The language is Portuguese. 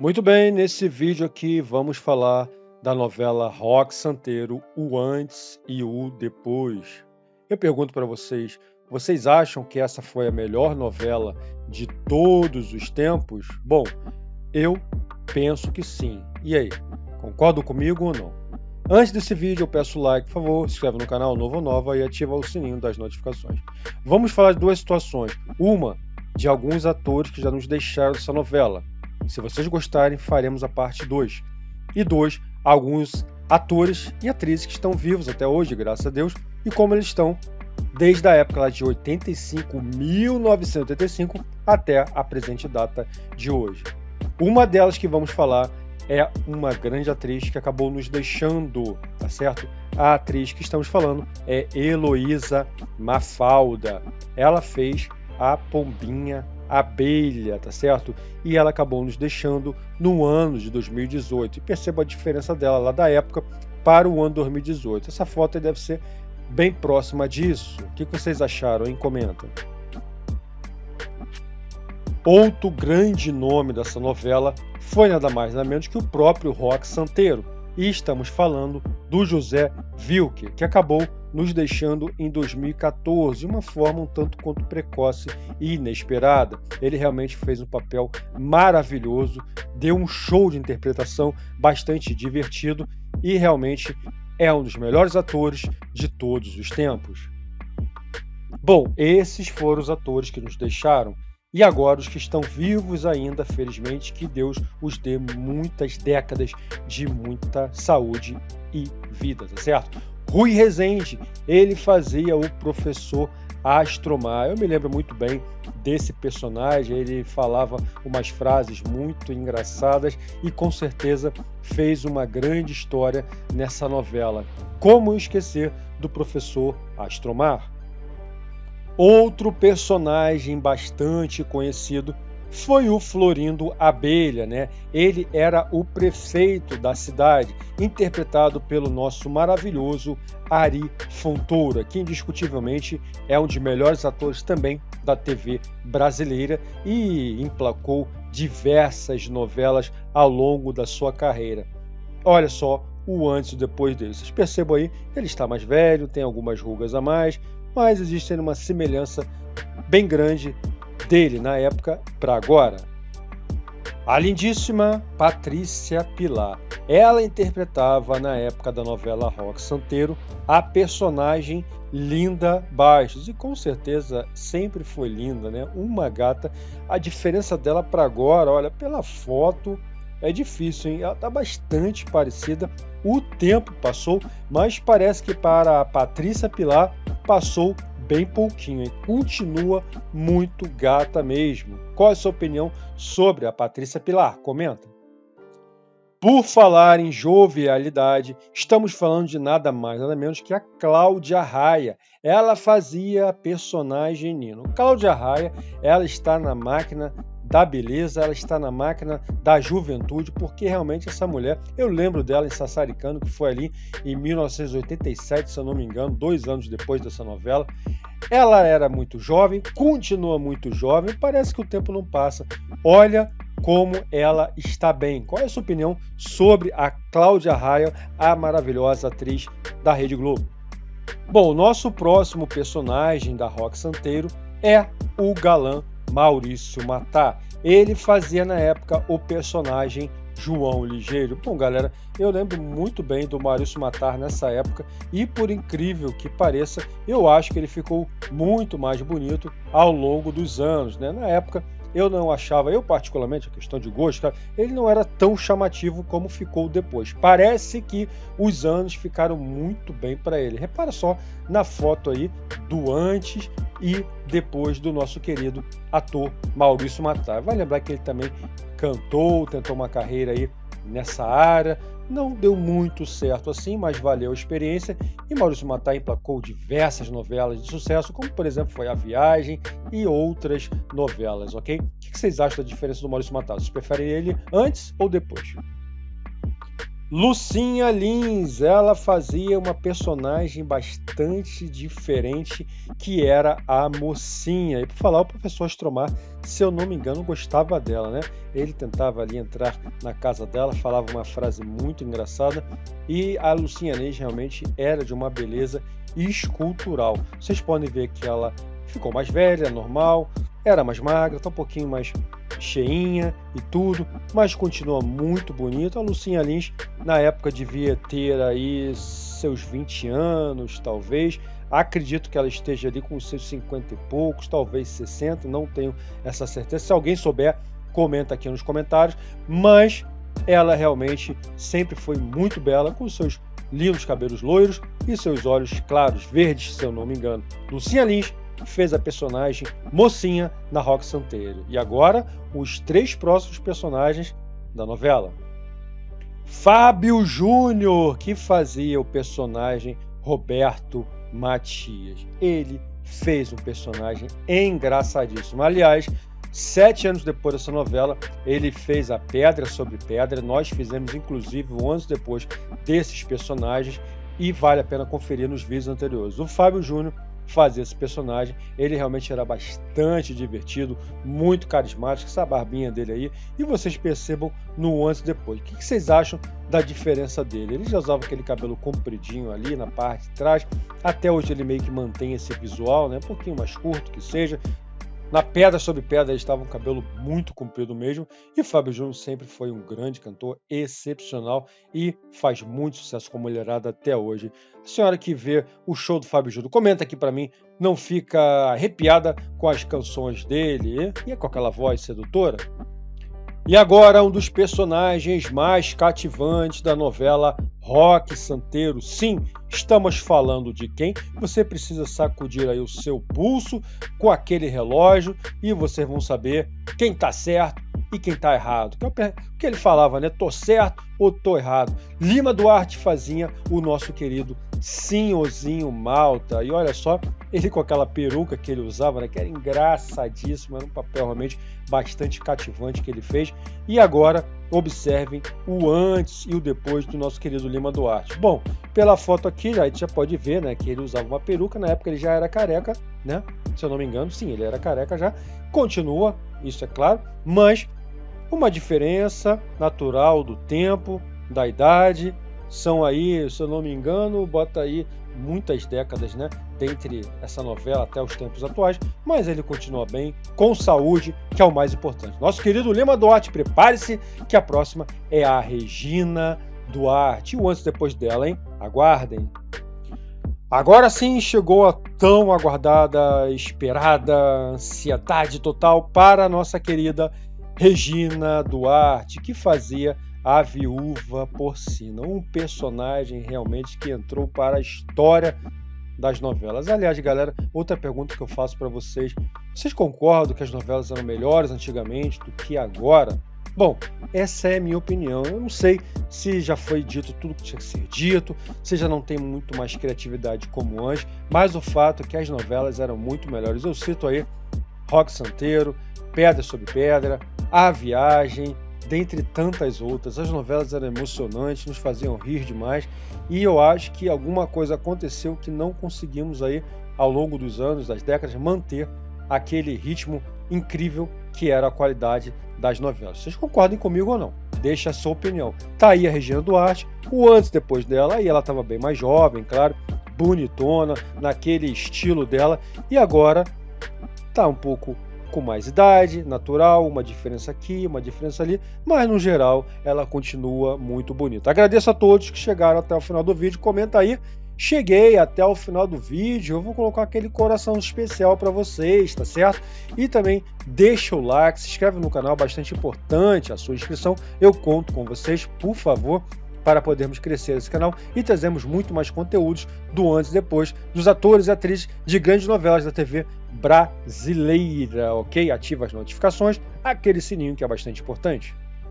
Muito bem, nesse vídeo aqui vamos falar da novela Roque Santeiro, o antes e o depois. Eu pergunto para vocês, vocês acham que essa foi a melhor novela de todos os tempos? Bom, eu penso que sim. E aí, concordam comigo ou não? Antes desse vídeo eu peço like, por favor, se inscreve no canal novo ou nova e ativa o sininho das notificações. Vamos falar de duas situações. Uma, de alguns atores que já nos deixaram dessa novela. Se vocês gostarem, faremos a parte 2. E 2, alguns atores e atrizes que estão vivos até hoje, graças a Deus, e como eles estão desde a época lá de 1985, até a presente data de hoje. Uma delas que vamos falar é uma grande atriz que acabou nos deixando, tá certo? A atriz que estamos falando é Heloísa Mafalda. Ela fez a Pombinha Abelha, tá certo? E ela acabou nos deixando no ano de 2018. E perceba a diferença dela lá da época para o ano 2018. Essa foto deve ser bem próxima disso. O que vocês acharam, hein? Comenta. Outro grande nome dessa novela foi nada mais nada menos que o próprio Roque Santeiro. E estamos falando do José Wilker, que acabou nos deixando em 2014, de uma forma um tanto quanto precoce e inesperada. Ele realmente fez um papel maravilhoso, deu um show de interpretação bastante divertido e realmente é um dos melhores atores de todos os tempos. Bom, esses foram os atores que nos deixaram. E agora os que estão vivos ainda, felizmente, que Deus os dê muitas décadas de muita saúde e vida, tá certo? Rui Rezende, ele fazia o professor Astromar. Eu me lembro muito bem desse personagem, ele falava umas frases muito engraçadas e com certeza fez uma grande história nessa novela. Como esquecer do professor Astromar? Outro personagem bastante conhecido foi o Florindo Abelha, né? Ele era o prefeito da cidade, interpretado pelo nosso maravilhoso Ari Fontoura, que indiscutivelmente é um dos melhores atores também da TV brasileira e emplacou diversas novelas ao longo da sua carreira. Olha só o antes e o depois dele. Vocês percebam aí que ele está mais velho, tem algumas rugas a mais, mas existe uma semelhança bem grande dele na época para agora. A lindíssima Patrícia Pilar. Ela interpretava na época da novela Roque Santeiro a personagem Linda Bastos e com certeza sempre foi linda, né? Uma gata. A diferença dela para agora, olha, pela foto é difícil, hein? Ela está bastante parecida. O tempo passou, mas parece que para a Patrícia Pilar passou bem pouquinho, hein? Continua muito gata mesmo. Qual é a sua opinião sobre a Patrícia Pilar? Comenta. Por falar em jovialidade, estamos falando de nada mais, nada menos que a Cláudia Raia. Ela fazia a personagem Nino. Cláudia Raia, ela está na máquina da beleza, ela está na máquina da juventude, porque realmente essa mulher, eu lembro dela em Sassaricano, que foi ali em 1987, se eu não me engano, 2 anos depois dessa novela. Ela era muito jovem, continua muito jovem, parece que o tempo não passa. Olha como ela está bem. Qual é a sua opinião sobre a Cláudia Raia, a maravilhosa atriz da Rede Globo? Bom, o nosso próximo personagem da Roque Santeiro é o galã Maurício Matar. Ele fazia na época o personagem João Ligeiro. Bom, galera, eu lembro muito bem do Maurício Matar nessa época e, por incrível que pareça, eu acho que ele ficou muito mais bonito ao longo dos anos, né? Na época eu não achava, eu particularmente, a questão de gosto, cara, ele não era tão chamativo como ficou depois. Parece que os anos ficaram muito bem para ele. Repara só na foto aí do antes e depois do nosso querido ator Maurício Matar. Vai lembrar que ele também cantou, tentou uma carreira aí nessa área, não deu muito certo assim, mas valeu a experiência e Maurício Matar emplacou diversas novelas de sucesso, como por exemplo foi A Viagem e outras novelas, ok? O que vocês acham da diferença do Maurício Matar? Vocês preferem ele antes ou depois? Lucinha Lins, ela fazia uma personagem bastante diferente, que era a mocinha. E por falar, o professor Astromar, se eu não me engano, gostava dela, né? Ele tentava ali entrar na casa dela, falava uma frase muito engraçada, e a Lucinha Lins realmente era de uma beleza escultural. Vocês podem ver que ela ficou mais velha, normal, era mais magra, tá um pouquinho mais cheinha e tudo, mas continua muito bonita. A Lucinha Lins, na época, devia ter aí seus 20 anos, talvez. Acredito que ela esteja ali com os seus 50 e poucos, talvez 60, não tenho essa certeza. Se alguém souber, comenta aqui nos comentários, mas ela realmente sempre foi muito bela, com seus lindos cabelos loiros e seus olhos claros, verdes, se eu não me engano. Lucinha Lins fez a personagem mocinha na Roque Santeiro. E agora, os 3 próximos personagens da novela. Fábio Júnior, que fazia o personagem Roberto Matias. Ele fez um personagem engraçadíssimo. Aliás, 7 anos depois dessa novela, ele fez a Pedra sobre Pedra. Nós fizemos, inclusive, 11 depois desses personagens, e vale a pena conferir nos vídeos anteriores. O Fábio Júnior fazia esse personagem, ele realmente era bastante divertido, muito carismático, essa barbinha dele aí, e vocês percebam no antes e depois. O que vocês acham da diferença dele? Ele já usava aquele cabelo compridinho ali na parte de trás, até hoje ele meio que mantém esse visual, né? Um pouquinho mais curto que seja. Na Pedra sobre Pedra ele estava com um cabelo muito comprido mesmo, e Fábio Júnior sempre foi um grande cantor, excepcional, e faz muito sucesso com a mulherada até hoje. A senhora que vê o show do Fábio Júnior, comenta aqui para mim, não fica arrepiada com as canções dele e com aquela voz sedutora? E agora, um dos personagens mais cativantes da novela Roque Santeiro. Sim, estamos falando de quem? Você precisa sacudir aí o seu pulso com aquele relógio e vocês vão saber quem está certo e quem está errado. Que é o que ele falava, né? Tô certo ou tô errado? Lima Duarte fazia o nosso querido Senhorzinho Malta. E olha só, ele com aquela peruca que ele usava, né? Que era engraçadíssimo, era um papel realmente bastante cativante que ele fez. E agora, observem o antes e o depois do nosso querido Lima Duarte. Bom, pela foto aqui, a gente já pode ver, né, que ele usava uma peruca. Na época ele já era careca, né? Se eu não me engano, sim, ele era careca já. Continua, isso é claro, mas uma diferença natural do tempo, da idade. São aí, se eu não me engano, bota aí muitas décadas, né, dentre essa novela até os tempos atuais, mas ele continua bem, com saúde, que é o mais importante. Nosso querido Lima Duarte, prepare-se, que a próxima é a Regina Duarte. E o antes e depois dela, hein? Aguardem. Agora sim chegou a tão aguardada, esperada, ansiedade total para a nossa querida Regina Duarte, que fazia a Viúva Porcina, um personagem realmente que entrou para a história das novelas. Aliás, galera, outra pergunta que eu faço para vocês: vocês concordam que as novelas eram melhores antigamente do que agora? Bom, essa é a minha opinião. Eu não sei se já foi dito tudo que tinha que ser dito, se já não tem muito mais criatividade como antes, mas o fato é que as novelas eram muito melhores. Eu cito aí Roque Santeiro, Pedra sobre Pedra, A Viagem, dentre tantas outras. As novelas eram emocionantes, nos faziam rir demais, e eu acho que alguma coisa aconteceu que não conseguimos aí, ao longo dos anos, das décadas, manter aquele ritmo incrível que era a qualidade das novelas. Vocês concordem comigo ou não? Deixa a sua opinião. Tá aí a Regina Duarte, o antes e depois dela, aí ela estava bem mais jovem, claro, bonitona, naquele estilo dela, e agora tá um pouco com mais idade, natural, uma diferença aqui, uma diferença ali, mas no geral ela continua muito bonita. Agradeço a todos que chegaram até o final do vídeo, comenta aí, cheguei até o final do vídeo, eu vou colocar aquele coração especial para vocês, tá certo? E também deixa o like, se inscreve no canal, bastante importante a sua inscrição, eu conto com vocês, por favor, para podermos crescer esse canal e trazemos muito mais conteúdos do antes e depois dos atores e atrizes de grandes novelas da TV brasileira, ok? Ativa as notificações, aquele sininho que é bastante importante.